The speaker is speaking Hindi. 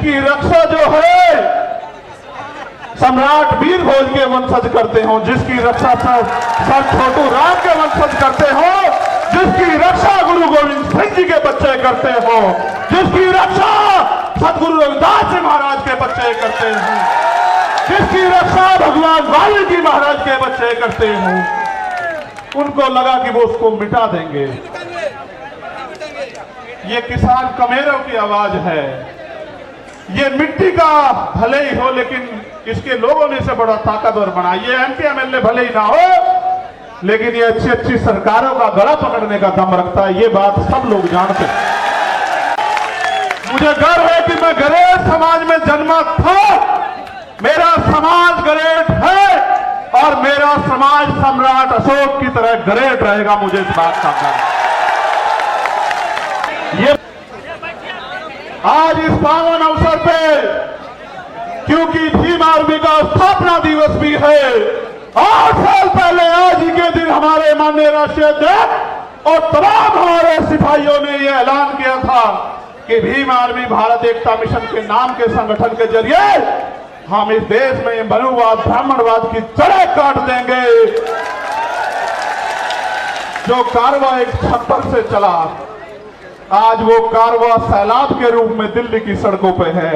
जिसकी रक्षा जो है सम्राट वीर भोज के वंशज करते हो, जिसकी रक्षा सर छोटू राम के वंशज करते हो, जिसकी रक्षा गुरु गोविंद सिंह जी के बच्चे करते हो, जिसकी रक्षा सतगुरु रविदास जी महाराज के बच्चे करते हैं, जिसकी रक्षा भगवान वाल्मीकि महाराज के बच्चे करते हैं, उनको लगा कि वो उसको मिटा देंगे। ये किसान कमेरों की आवाज है। ये मिट्टी का भले ही हो, लेकिन इसके लोगों ने इसे बड़ा ताकतवर बना। ये एमपी एमएलए भले ही ना हो, लेकिन ये अच्छी अच्छी सरकारों का गला पकड़ने का दम रखता है। ये बात सब लोग जानते हैं। मुझे गर्व है कि मैं गरेट समाज में जन्मा था। मेरा समाज गरेट है और मेरा समाज सम्राट अशोक की तरह गरेट रहेगा। मुझे इस बात का गर्व है। ये आज इस पावन अवसर पे, क्योंकि भीम आर्मी का स्थापना दिवस भी है, 8 साल पहले आज ही के दिन हमारे माननीय राष्ट्रीय अध्यक्ष और तमाम हमारे सिपाहियों ने यह ऐलान किया था कि भीम आर्मी भारत एकता मिशन के नाम के संगठन के जरिए हम इस देश में मनुवाद ब्राह्मणवाद की जड़ें काट देंगे। जो कारवां एक छप्पर से चला, आज वो कारवां सैलाब के रूप में दिल्ली की सड़कों पे है।